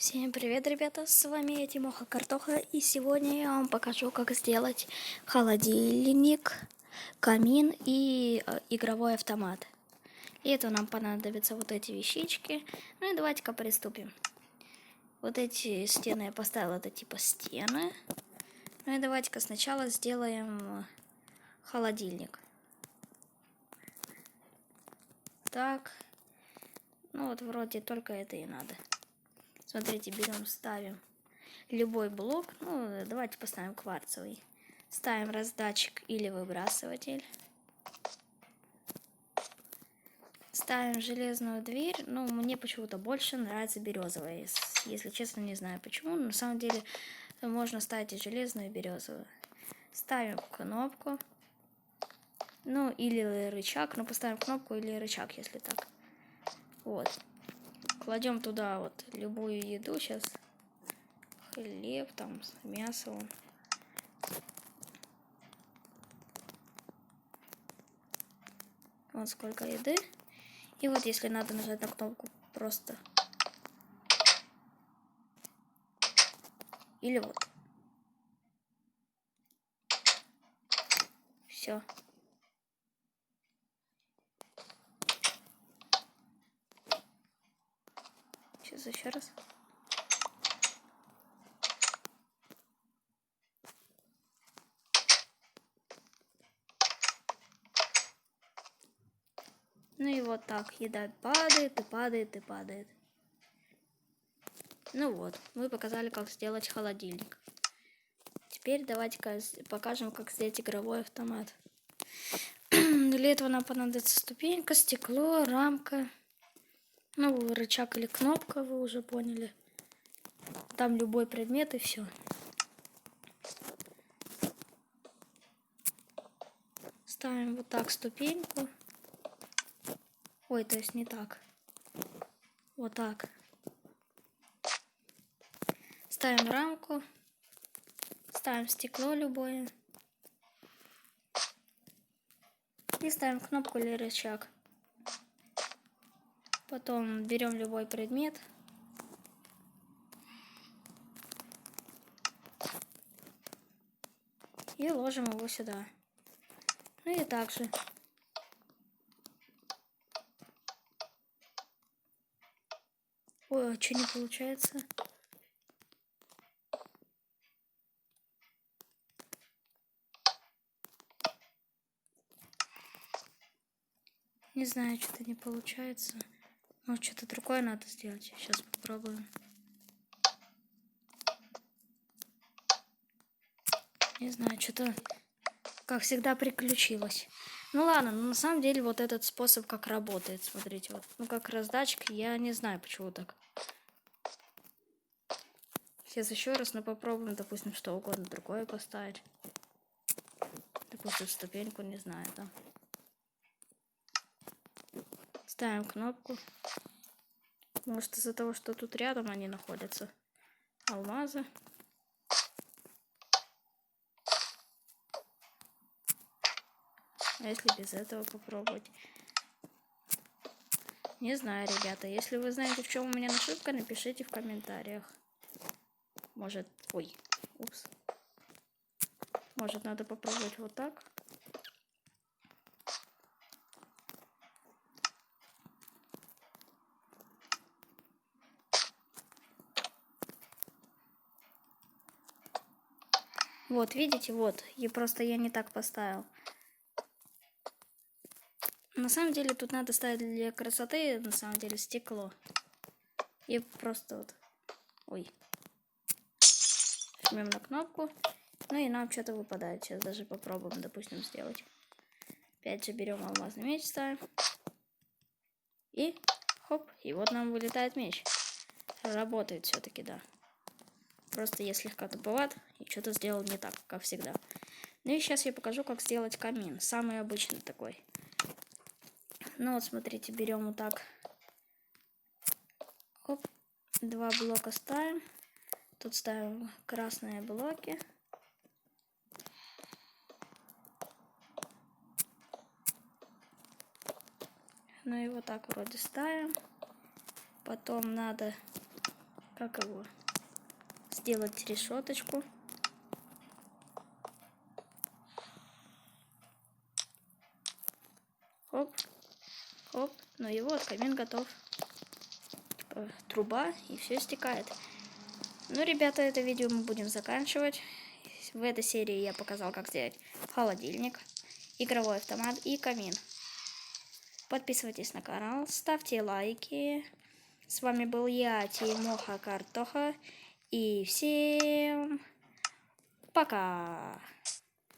Всем привет, ребята, с вами я, Тимоха Картоха, и сегодня я вам покажу, как сделать холодильник, камин и игровой автомат. Для этого нам понадобятся вот эти вещички. Ну и давайте-ка приступим. Вот эти стены я поставила, это типа стены. Ну и давайте-ка сначала сделаем холодильник. Так, ну вот вроде только это и надо. Смотрите, берем, ставим любой блок. Ну, давайте поставим кварцевый. Ставим раздатчик или выбрасыватель. Ставим железную дверь. Ну, мне почему-то больше нравится березовая. Если честно, не знаю почему. Но на самом деле можно ставить и железную, и березовую. Ставим кнопку. Ну, или рычаг. Ну, поставим кнопку или рычаг, если так. Вот. Кладем туда вот любую еду сейчас. Хлеб, там, мясо. Вот сколько еды. И вот если надо нажать на кнопку просто. Или вот. Все. Сейчас еще раз. Ну и вот так. Еда падает и падает и падает. Ну вот. Мы показали, как сделать холодильник. Теперь давайте-ка покажем, как сделать игровой автомат. Для этого нам понадобится ступенька, стекло, рамка. Ну, рычаг или кнопка, вы уже поняли. Там любой предмет и все. Ставим вот так ступеньку. Ой, то есть не так. Вот так. Ставим рамку. Ставим стекло любое. И ставим кнопку или рычаг. Потом берем любой предмет. И ложим его сюда. Ну и также. Ой, а что не получается? Не знаю, что-то не получается. Ну, что-то другое надо сделать. Сейчас попробуем. Не знаю, что-то, как всегда, приключилось. Ну ладно, но на самом деле вот этот способ как работает. Смотрите, вот. Ну как раздатчик, я не знаю, почему так. Сейчас еще раз, но попробуем, допустим, что угодно другое поставить. Допустим, ступеньку, не знаю, да. Ставим кнопку. Может, из-за того, что тут рядом они находятся. Алмазы. А если без этого попробовать? Не знаю, ребята. Если вы знаете, в чем у меня ошибка, напишите в комментариях. Может... Ой. Упс. Может, надо попробовать вот так. Вот, видите, вот. И просто я не так поставил. На самом деле, тут надо ставить для красоты, на самом деле, стекло. И просто вот... Ой. Жмем на кнопку. Ну и нам что-то выпадает. Сейчас даже попробуем, допустим, сделать. Опять же берем алмазный меч, ставим. И хоп, и вот нам вылетает меч. Работает все-таки, да. Просто я слегка туповат и что-то сделал не так, как всегда. Ну и сейчас я покажу, как сделать камин. Самый обычный такой. Ну вот смотрите, берем вот так. Хоп, 2 блока ставим. Тут ставим красные блоки. Ну и вот так вроде ставим. Потом надо как его, сделать решеточку. Оп, оп, ну и вот, камин готов. Типа, труба, и все стекает. Ну, ребята, это видео мы будем заканчивать. В этой серии я показал, как сделать холодильник, игровой автомат и камин. Подписывайтесь на канал, ставьте лайки. С вами был я, Тимоха Картоха. И всем пока!